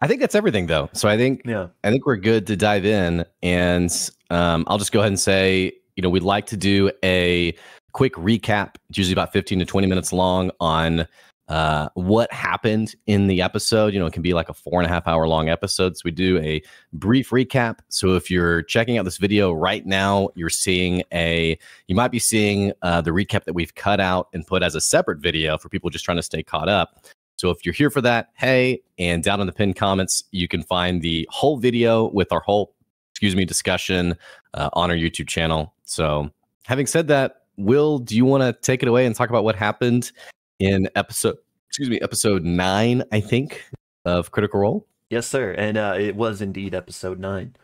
I think that's everything, though. So Yeah. I think we're good to dive in, and I'll just go ahead and say, we'd like to do a quick recap. It's usually about 15 to 20 minutes long on what happened in the episode. It can be like a 4.5 hour long episode. So we do a brief recap. So if you're checking out this video right now, you might be seeing the recap that we've cut out and put as a separate video for people just trying to stay caught up. So if you're here for that, hey, and down in the pinned comments, you can find the whole video with our whole, discussion on our YouTube channel. So having said that, Will, do you want to take it away and talk about what happened in episode 9, I think, of Critical Role? Yes, sir. And it was indeed episode 9.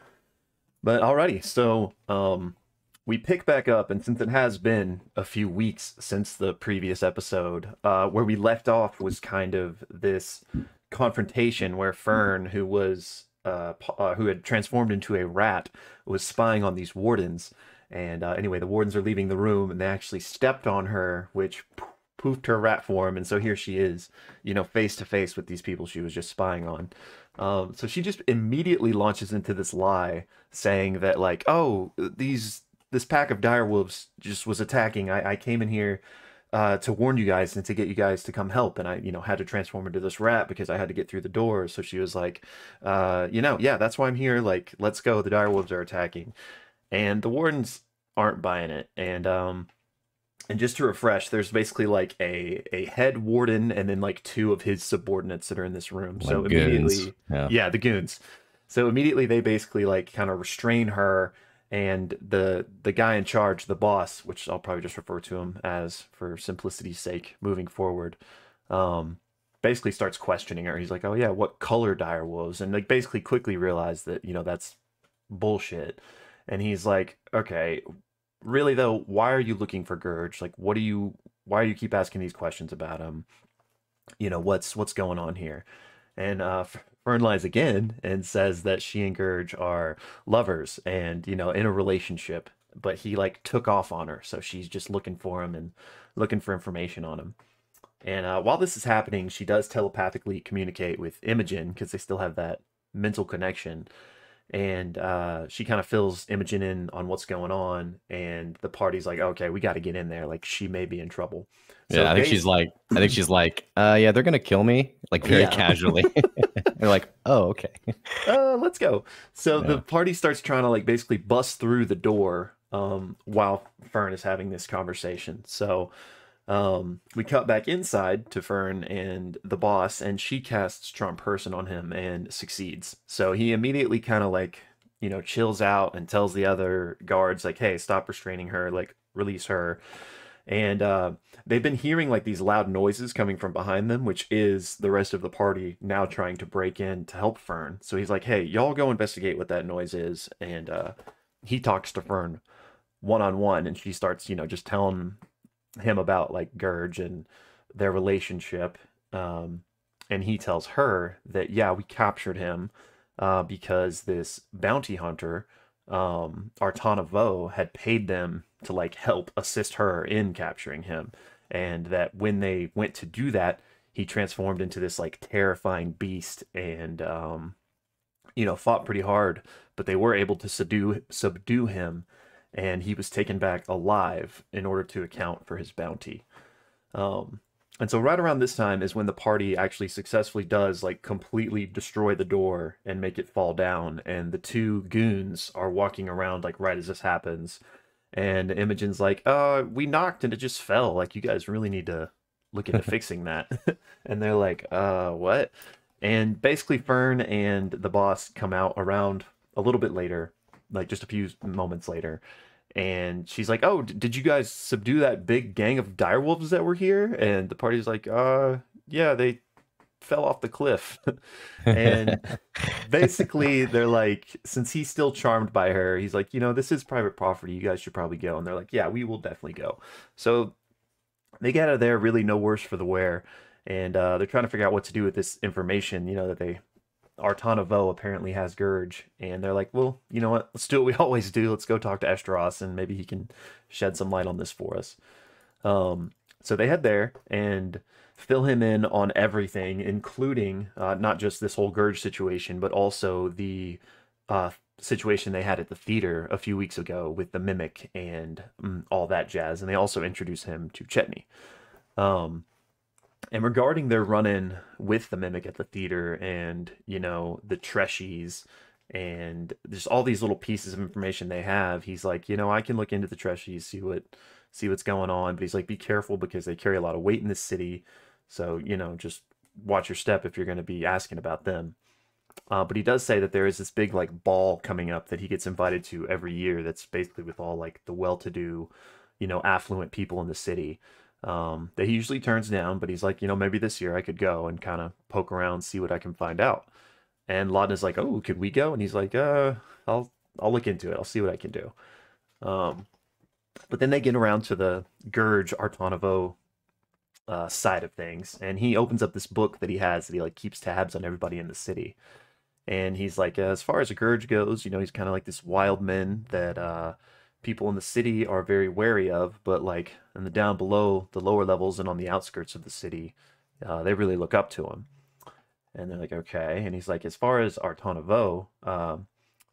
But alrighty, so we pick back up, and since it has been a few weeks since the previous episode, where we left off was kind of this confrontation where Fern, who had transformed into a rat, was spying on these wardens. And anyway, the wardens are leaving the room, and they actually stepped on her, which poofed her rat form, and so here she is, face to face with these people she was just spying on. So she just immediately launches into this lie, saying that, like, oh, this pack of direwolves just was attacking. I came in here to warn you guys and to get you guys to come help, and I had to transform into this rat because I had to get through the door. So she was like, yeah, that's why I'm here. Like, let's go. The direwolves are attacking, and the wardens aren't buying it. And just to refresh, there's basically like a head warden and then like 2 of his subordinates that are in this room. Like so goons. immediately, Yeah, the goons. So immediately they basically like kind of restrain her, and the guy in charge, the boss, which I'll probably just refer to him as for simplicity's sake moving forward, basically starts questioning her. He's like, "Oh yeah, what color direwolves?" And like basically quickly realized that that's bullshit. And he's like, "Okay, really though, why are you looking for Gurge? Like, why do you keep asking these questions about him? What's going on here?" And Fern lies again and says that she and Gurge are lovers and in a relationship, but he like took off on her, so she's just looking for him and looking for information on him. And while this is happening, she does telepathically communicate with Imogen because they still have that mental connection. And she kind of fills Imogen in on what's going on, and the party's like, okay, we got to get in there, like she may be in trouble. So yeah, I think she's like, yeah, they're gonna kill me, like very casually. They're like, oh, okay, let's go. So the party starts trying to like basically bust through the door while Fern is having this conversation. So we cut back inside to Fern and the boss, and she casts Charm Person on him and succeeds. So he immediately kind of like, chills out and tells the other guards like, hey, stop restraining her, like release her. And they've been hearing like these loud noises coming from behind them, which is the rest of the party now trying to break in to help Fern. So he's like, hey, y'all go investigate what that noise is. And he talks to Fern one-on-one, and she starts, just telling him about like Gurge and their relationship. And he tells her that, yeah, we captured him because this bounty hunter, Artana Vo, had paid them to like help assist her in capturing him. And that when they went to do that, he transformed into this like terrifying beast and, fought pretty hard, but they were able to subdue him, and he was taken back alive in order to account for his bounty. And so right around this time is when the party actually successfully does like completely destroy the door and make it fall down, and the 2 goons are walking around like right as this happens. And Imogen's like, we knocked and it just fell. Like, you guys really need to look into fixing that. And they're like, what? And basically Fern and the boss come out around a little bit later, like just a few moments later. And she's like, oh, did you guys subdue that big gang of direwolves that were here? And the party's like, yeah, they fell off the cliff. And basically they're like, since he's still charmed by her, he's like, this is private property, you guys should probably go. And they're like, yeah, we will definitely go. So they get out of there really no worse for the wear. And they're trying to figure out what to do with this information, that Artana Vo apparently has Gurge. And they're like, well, you know what, let's do what we always do, let's go talk to Esteros and maybe he can shed some light on this for us. So they head there, and fill him in on everything, including not just this whole Gurge situation, but also the situation they had at the theater a few weeks ago with the Mimic and all that jazz. And they also introduce him to Chetney. And regarding their run-in with the Mimic at the theater and, you know, the Treshies and just all these little pieces of information they have, he's like, you know, I can look into the Treshies, see what's going on. But he's like, be careful because they carry a lot of weight in this city. So, you know, just watch your step if you're going to be asking about them. But he does say that there is this big like ball coming up that he gets invited to every year. That's basically with all like the well-to-do, you know, affluent people in the city. That he usually turns down, but he's like, you know, maybe this year I could go and kind of poke around, see what I can find out. And Laudna's like, oh, could we go? And he's like, I'll look into it. I'll see what I can do. But then they get around to the Gurge Artanovo side of things, and he opens up this book that he has that he like keeps tabs on everybody in the city. And he's like, as far as a Gurge goes, you know, he's kind of like this wild man that people in the city are very wary of, but like in the down below, the lower levels and on the outskirts of the city, they really look up to him. And they're like, okay. And he's like, as far as Artanovo,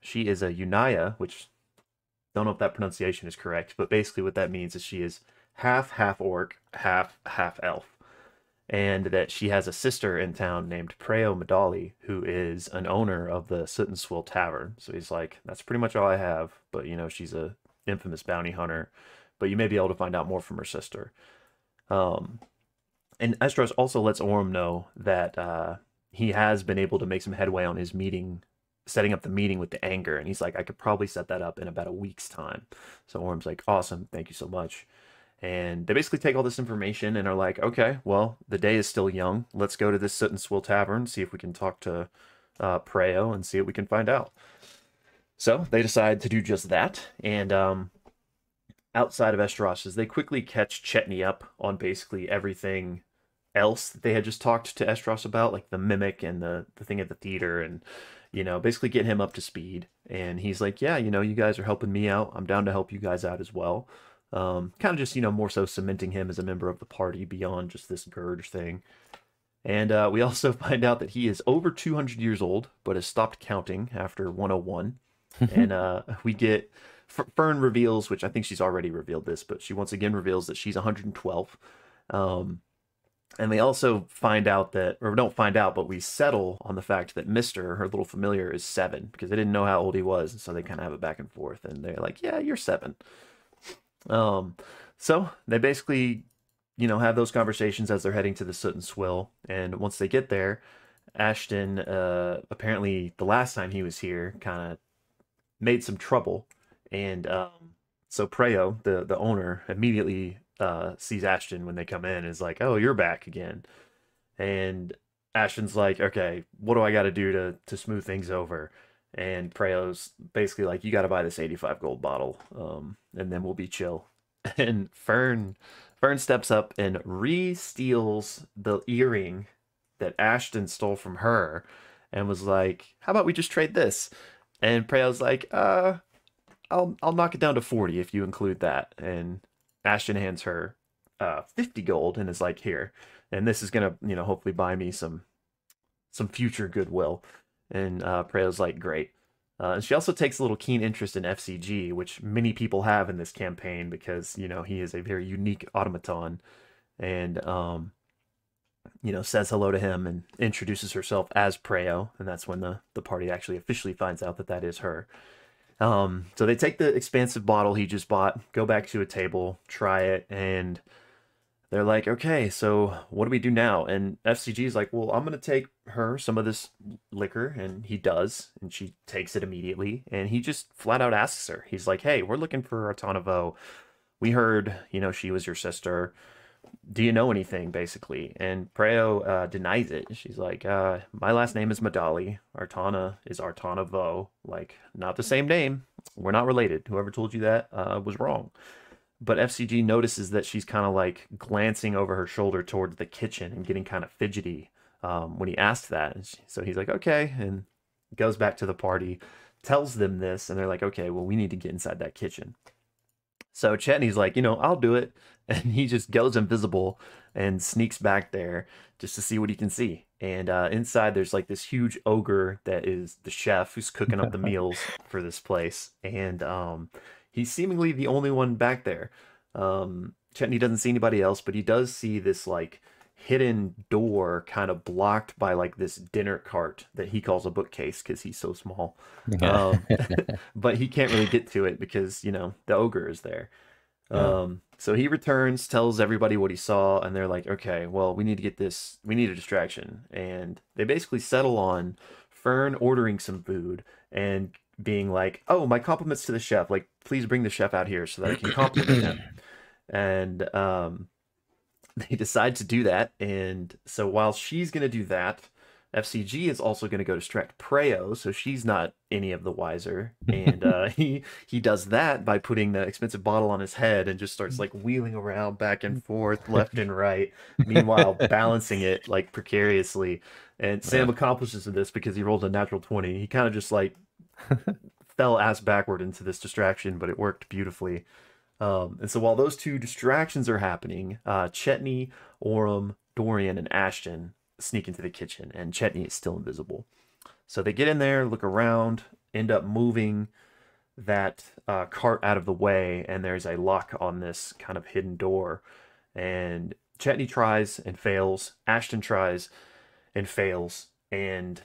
she is a Unaya, which don't know if that pronunciation is correct, but basically what that means is she is half orc, half elf. And that she has a sister in town named Preo Medali, who is an owner of the Soot and Swill Tavern. So he's like, that's pretty much all I have. But, you know, she's a infamous bounty hunter. But you may be able to find out more from her sister. And Estros also lets Orm know that he has been able to make some headway on his meeting, setting up the meeting with the Anger. And he's like, I could probably set that up in about a week's time. So Orm's like, awesome, thank you so much. And they basically take all this information and are like, okay, well, the day is still young. Let's go to this Soot and Swill Tavern, see if we can talk to Preo and see what we can find out. So they decide to do just that. And outside of Estros's, they quickly catch Chetney up on basically everything else that they had just talked to Estros about, like the Mimic and the thing at the theater, and, you know, basically get him up to speed. And he's like, yeah, you know, you guys are helping me out. I'm down to help you guys out as well. Kind of just, you know, more so cementing him as a member of the party beyond just this Gurge thing. And we also find out that he is over 200 years old, but has stopped counting after 101. And we get Fern reveals, which I think she's already revealed this, but she once again reveals that she's 112. And they also find out that, or don't find out, but we settle on the fact that Mr., her little familiar, is 7, because they didn't know how old he was. And so they kind of have a back and forth. And they're like, yeah, you're 7. So they basically, you know, have those conversations as they're heading to the Soot and Swill. And once they get there, Ashton, apparently the last time he was here, kind of made some trouble. And so Preo, the owner, immediately sees Ashton when they come in and is like, oh, you're back again. And Ashton's like, okay, what do I got to do to smooth things over? And Preo's basically like, you got to buy this 85 gold bottle, and then we'll be chill. And Fern steps up and re-steals the earring that Ashton stole from her and was like, how about we just trade this? And Preo's like, I'll knock it down to 40 if you include that. And Ashton hands her 50 gold and is like, here. And this is going to, you know, hopefully buy me some future goodwill. And Preo's like, great. And she also takes a little keen interest in FCG, which many people have in this campaign because, you know, he is a very unique automaton. And, you know, says hello to him and introduces herself as Preo. And that's when the party actually officially finds out that that is her. So they take the expansive bottle he just bought, go back to a table, try it, and they're like, okay, so what do we do now? And FCG is like, well, I'm going to take her some of this liquor. And he does. And she takes it immediately. And he just flat out asks her. He's like, hey, we're looking for Artanovo. We heard, you know, she was your sister. Do you know anything, basically? And Preo denies it. She's like, my last name is Medali. Artana is Artanovo. Like, not the same name. We're not related. Whoever told you that was wrong. But FCG notices that she's kind of like glancing over her shoulder towards the kitchen and getting kind of fidgety when he asked that. And so he's like, okay, and goes back to the party, tells them this, and they're like, okay, well, we need to get inside that kitchen. So Chetney's like, you know, I'll do it. and he just goes invisible and sneaks back there just to see what he can see. And inside, there's like this huge ogre that is the chef who's cooking up the meals for this place, and he's seemingly the only one back there. Chetney doesn't see anybody else, but he does see this like hidden door kind of blocked by like this dinner cart that he calls a bookcase because he's so small. Yeah. But he can't really get to it because, you know, the ogre is there. Yeah. So he returns, tells everybody what he saw, and they're like, okay, well, we need to get this, we need a distraction. And they basically settle on Fern ordering some food and being like, oh, my compliments to the chef. Like, please bring the chef out here so that I can compliment him. And they decide to do that. And so while she's going to do that, FCG is also going to go distract Preo, so she's not any of the wiser. And he does that by putting the expensive bottle on his head and just starts like wheeling around back and forth, left and right. Meanwhile, balancing it like precariously. And Sam accomplishes this because he rolled a natural 20. He kind of just like fell ass backward into this distraction, but it worked beautifully. And so while those two distractions are happening, Chetney, Orem, Dorian, and Ashton sneak into the kitchen, and Chetney is still invisible. So they get in there, look around, end up moving that cart out of the way, and there's a lock on this kind of hidden door. And Chetney tries and fails. Ashton tries and fails. And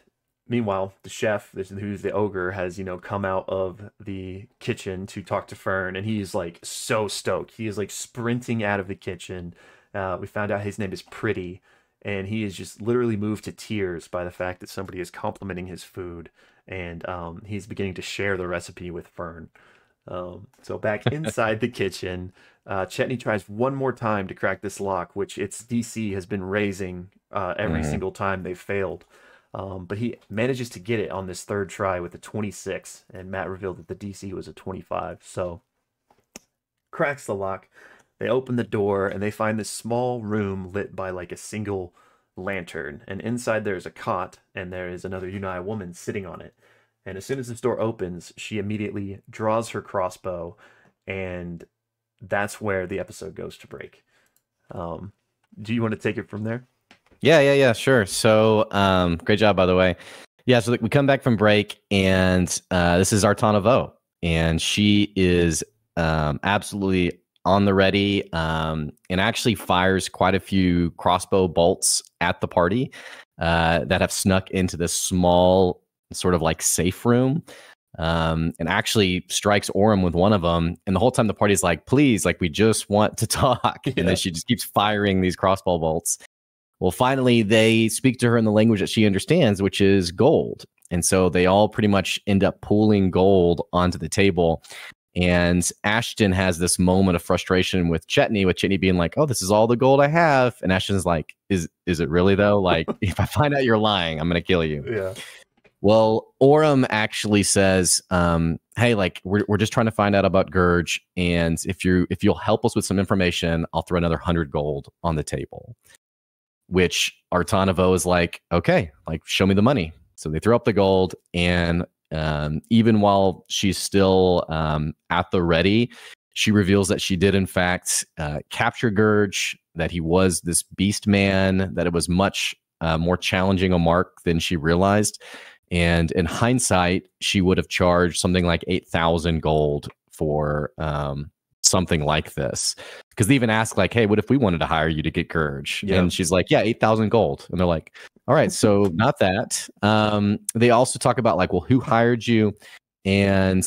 meanwhile, the chef, who's the ogre, has, you know, come out of the kitchen to talk to Fern, and he's like so stoked. He is like sprinting out of the kitchen. We found out his name is Pretty, and he is just literally moved to tears by the fact that somebody is complimenting his food, and he's beginning to share the recipe with Fern. So back inside the kitchen, Chetney tries one more time to crack this lock, which its DC has been raising every single time they've failed. But he manages to get it on this third try with a 26, and Matt revealed that the DC was a 25. So cracks the lock. They open the door and they find this small room lit by like a single lantern. And inside there's a cot, and there is another Unai woman sitting on it. And as soon as this door opens, she immediately draws her crossbow, and that's where the episode goes to break. Do you want to take it from there? Yeah, sure. So, great job, by the way. Yeah, so we come back from break, and this is Artana Vo, and she is absolutely on the ready, and actually fires quite a few crossbow bolts at the party that have snuck into this small sort of like safe room, and actually strikes Orem with one of them. And the whole time the party's like, please, like, we just want to talk. Yeah. And then she just keeps firing these crossbow bolts. Well, finally, they speak to her in the language that she understands, which is gold. And so they all pretty much end up pooling gold onto the table. And Ashton has this moment of frustration with Chetney being like, oh, this is all the gold I have. And Ashton's like, is it really, though? Like, if I find out you're lying, I'm going to kill you. Yeah. Well, Orem actually says, hey, like, we're just trying to find out about Gurge. And if you'll help us with some information, I'll throw another 100 gold on the table. Which Artana Vo is like, okay, like, show me the money. So they throw up the gold, and even while she's still at the ready, she reveals that she did, in fact, capture Gurge, that he was this beast man, that it was much more challenging a mark than she realized. And in hindsight, she would have charged something like 8,000 gold for something like this, because they even ask, like, hey, what if we wanted to hire you to get Gurge? Yep. And she's like, yeah, 8,000 gold. And they're like, all right, so not that. They also talk about, like, well, who hired you? And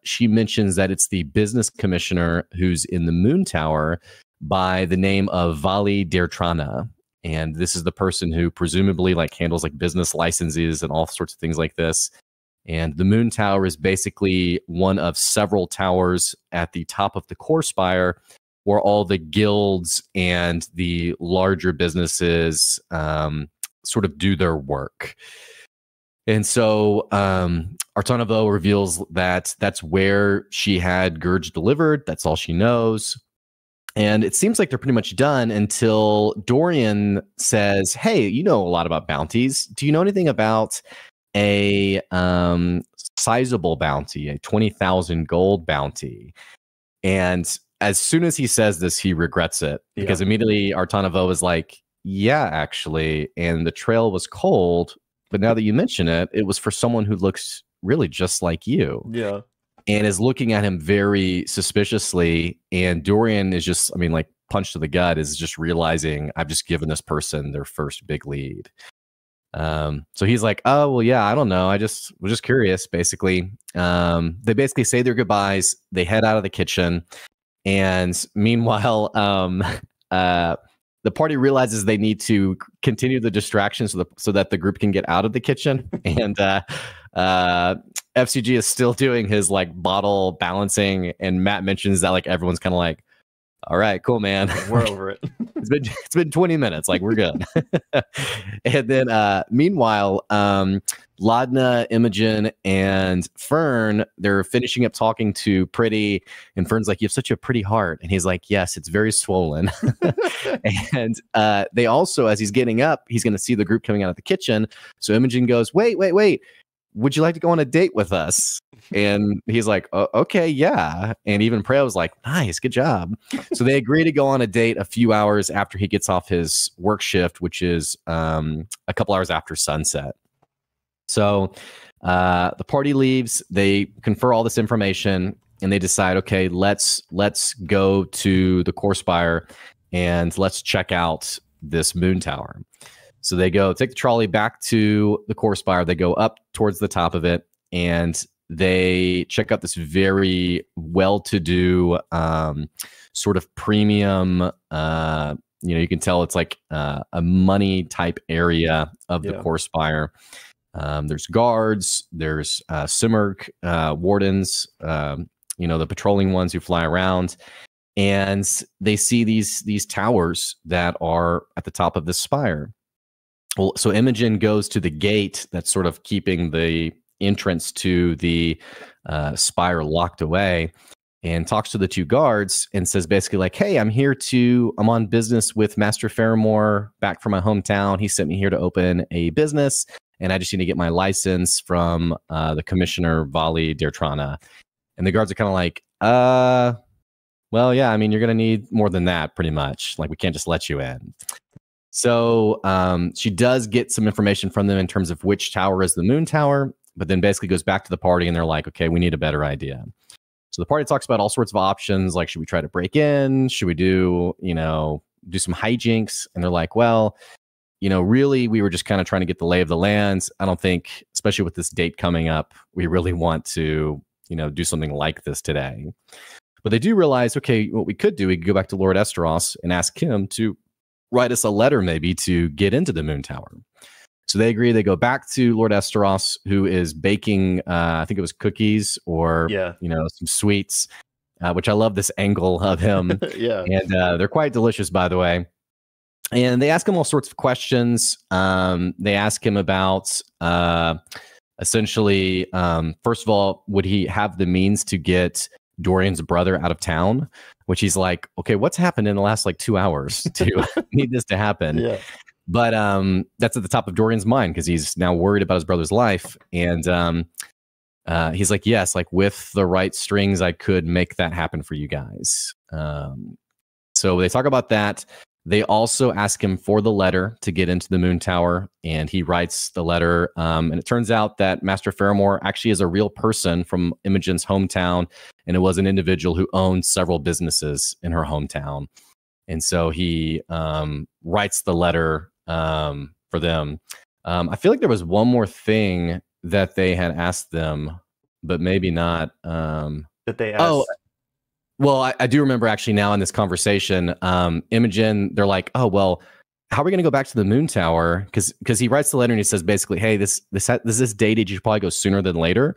she mentions that it's the business commissioner who's in the Moon Tower by the name of Vali Dertrana. And this is the person who presumably, like, handles, like, business licenses and all sorts of things like this. And the Moon Tower is basically one of several towers at the top of the core spire where all the guilds and the larger businesses sort of do their work. And so Artana Vo reveals that that's where she had Gurge delivered. That's all she knows. And it seems like they're pretty much done until Dorian says, hey, you know a lot about bounties. Do you know anything about a sizable bounty, a 20,000 gold bounty? And as soon as he says this, he regrets it because immediately Artanavo is like, yeah, actually. And the trail was cold. But now that you mention it, it was for someone who looks really just like you. Yeah. And is looking at him very suspiciously. And Dorian is just, I mean, like punch to the gut is just realizing I've just given this person their first big lead. So he's like, oh, well, yeah, I don't know. I was just curious, basically. They basically say their goodbyes. They head out of the kitchen. And meanwhile, the party realizes they need to continue the distraction so that the group can get out of the kitchen. And FCG is still doing his like bottle balancing. And Matt mentions that like everyone's kind of like, all right, cool, man. We're over it. It's been 20 minutes. Like, we're good. And then meanwhile, Laudna, Imogen, and Fern, they're finishing up talking to Pretty. And Fern's like, you have such a pretty heart. And he's like, yes, it's very swollen. And they also, as he's getting up, he's going to see the group coming out of the kitchen. So Imogen goes, wait. Would you like to go on a date with us? And he's like, okay, yeah. And even Prey was like, nice, good job. So they agree to go on a date a few hours after he gets off his work shift, which is a couple hours after sunset. So the party leaves. They confer all this information, and they decide, okay, let's go to the core spire and let's check out this moon tower. So they go take the trolley back to the core spire. They go up towards the top of it, and they check out this very well-to-do sort of premium. You can tell it's like a money type area of the core spire. There's guards. There's Simurg wardens. The patrolling ones who fly around. And they see these towers that are at the top of this spire. Well, so Imogen goes to the gate that's sort of keeping the entrance to the spire locked away, and talks to the two guards and says basically like, hey, I'm on business with Master Faramore back from my hometown. He sent me here to open a business, and I just need to get my license from the Commissioner Vali Dertrana. And the guards are kind of like, well, yeah, I mean, you're going to need more than that, pretty much. Like, we can't just let you in. So she does get some information from them in terms of which tower is the moon tower, but then basically goes back to the party and they're like, okay, we need a better idea. So the party talks about all sorts of options, like, should we try to break in? Should we do some hijinks? And they're like, well, really, we were just kind of trying to get the lay of the lands. I don't think, especially with this date coming up, we really want to, do something like this today. But they do realize, okay, what we could do, we could go back to Lord Esteros and ask him to write us a letter maybe to get into the moon tower. So they agree. They go back to Lord Esteros, who is baking, I think it was cookies or, some sweets, which I love this angle of him. Yeah. And they're quite delicious, by the way. And they ask him all sorts of questions. They ask him about essentially, first of all, would he have the means to get Dorian's brother out of town? Which he's like, okay, what's happened in the last 2 hours to need this to happen? Yeah. But that's at the top of Dorian's mind because he's now worried about his brother's life. And he's like, yes, with the right strings, I could make that happen for you guys. So they talk about that. They also ask him for the letter to get into the moon tower, and he writes the letter. And it turns out that Master Faramore actually is a real person from Imogen's hometown, and it was an individual who owned several businesses in her hometown. And so he writes the letter for them. I feel like there was one more thing that they had asked them, but maybe not. That they asked. Oh, well, I do remember actually now in this conversation, Imogen, they're like, oh, well, how are we going to go back to the moon tower? Because he writes the letter and he says basically, hey, this is dated. You should probably go sooner than later.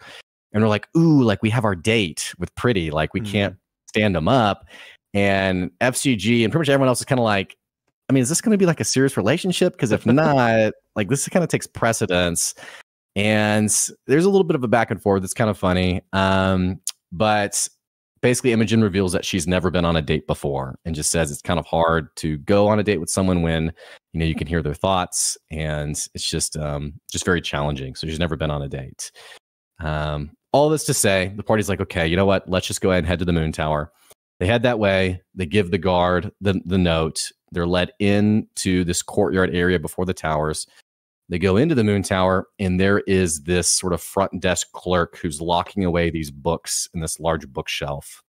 And we're like, ooh, we have our date with Pretty. We can't stand them up. And FCG and pretty much everyone else is kind of like, I mean, is this going to be a serious relationship? Because if not, this kind of takes precedence. And there's a little bit of a back and forth that's kind of funny. But basically, Imogen reveals that she's never been on a date before and just says it's kind of hard to go on a date with someone when, you can hear their thoughts. And it's just very challenging. So she's never been on a date. All this to say, the party's like, okay, you know what? Let's just go ahead and head to the moon tower. They head that way. They give the guard the note. They're led into this courtyard area before the towers. They go into the moon tower, and there is this sort of front desk clerk who's locking away these books in this large bookshelf.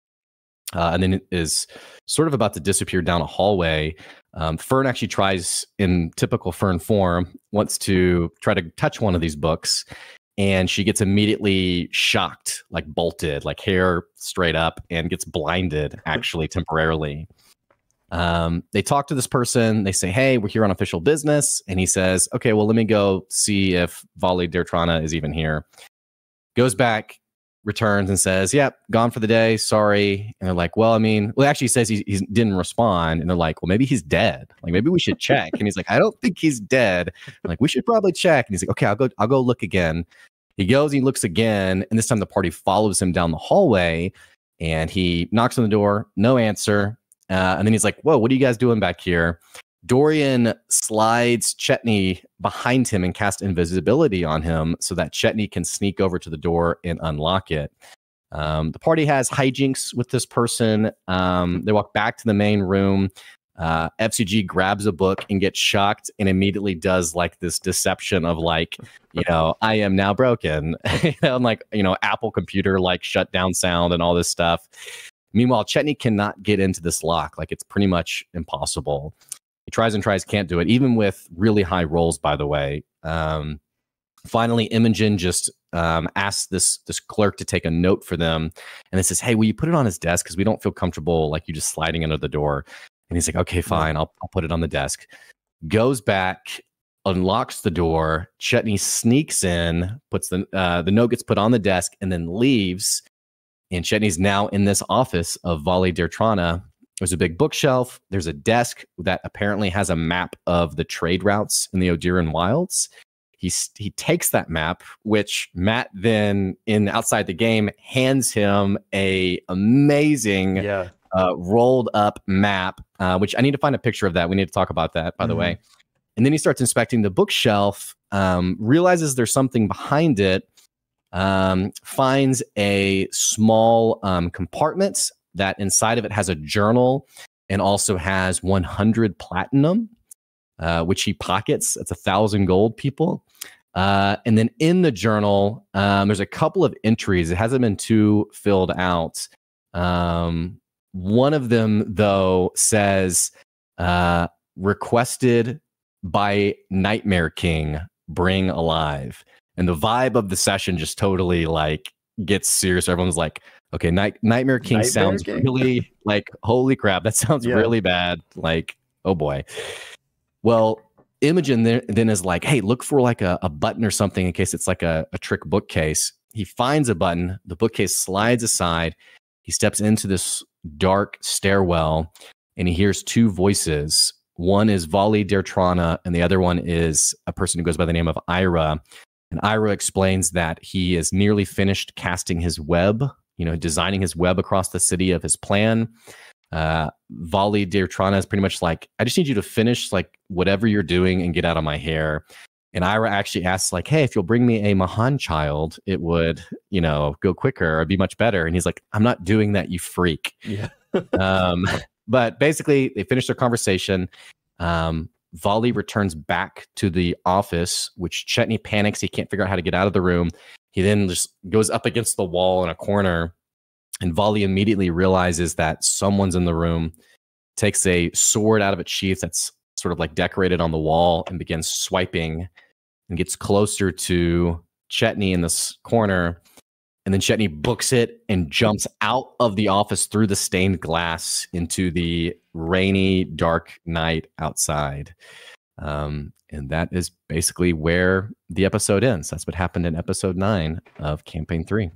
And then it is sort of about to disappear down a hallway. Fern actually tries, in typical Fern form, wants to try to touch one of these books, and she gets immediately shocked, like bolted, like hair straight up, and gets blinded, actually, temporarily. They talk to this person. They say, hey, we're here on official business. And he says, okay, well, let me go see if Vali Dirtrana is even here. Goes back, returns and says, yep, gone for the day. Sorry. And they're like, well, I mean, well, actually says he didn't respond. And they're like, well, maybe he's dead. Like, maybe we should check. And he's like, I don't think he's dead. I'm like, we should probably check. And he's like, okay, I'll go look again. He goes, he looks again. And this time the party follows him down the hallway, and he knocks on the door. No answer. And then he's like, whoa, what are you guys doing back here? Dorian slides Chetney behind him and casts invisibility on him so that Chetney can sneak over to the door and unlock it. The party has hijinks with this person. They walk back to the main room. FCG grabs a book and gets shocked and immediately does like this deception of like, I am now broken. And like, Apple computer like shutdown sound and all this stuff. Meanwhile, Chetney cannot get into this lock. Like, it's pretty much impossible. He tries and tries, can't do it, even with really high rolls, by the way. Finally, Imogen just asks this clerk to take a note for them. And it says, hey, will you put it on his desk? Because we don't feel comfortable like you just sliding under the door. And he's like, okay, fine, I'll put it on the desk. Goes back, unlocks the door. Chetney sneaks in, puts the note gets put on the desk, and then leaves. And Chetney's now in this office of Vali Dirtrana. There's a big bookshelf. There's a desk that apparently has a map of the trade routes in the Odiran Wilds. He takes that map, which Matt then, outside the game, hands him a amazing rolled up map, which I need to find a picture of that. We need to talk about that, by the way. And then he starts inspecting the bookshelf, realizes there's something behind it, finds a small compartment that inside of it has a journal and also has 100 platinum, which he pockets. It's 1,000 gold, people. And then in the journal, there's a couple of entries. It hasn't been too filled out. One of them, though, says, requested by Nightmare King, bring alive. And the vibe of the session just totally like gets serious. Everyone's like, okay, Nightmare King sounds really like, holy crap, that sounds really bad. Like, oh boy. Well, Imogen then is like, hey, look for like a button or something in case it's like a trick bookcase. He finds a button. The bookcase slides aside. He steps into this dark stairwell, and he hears two voices. One is Vali Dirtrana, and the other one is a person who goes by the name of Ira. And Ira explains that he is nearly finished casting his web, designing his web across the city of his plan. Vali Dirtrana is pretty much like, I just need you to finish like whatever you're doing and get out of my hair. And Ira actually asks like, hey, if you'll bring me a Mahan child, it would, go quicker or be much better. And he's like, I'm not doing that, you freak. Yeah. But basically they finish their conversation. Vali returns back to the office, which Chetney panics. He can't figure out how to get out of the room. He then just goes up against the wall in a corner, and Vali immediately realizes that someone's in the room, takes a sword out of its sheath that's sort of like decorated on the wall and begins swiping and gets closer to Chetney in this corner. And then Chetney books it and jumps out of the office through the stained glass into the rainy, dark night outside. And that is basically where the episode ends. That's what happened in episode 9 of Campaign 3.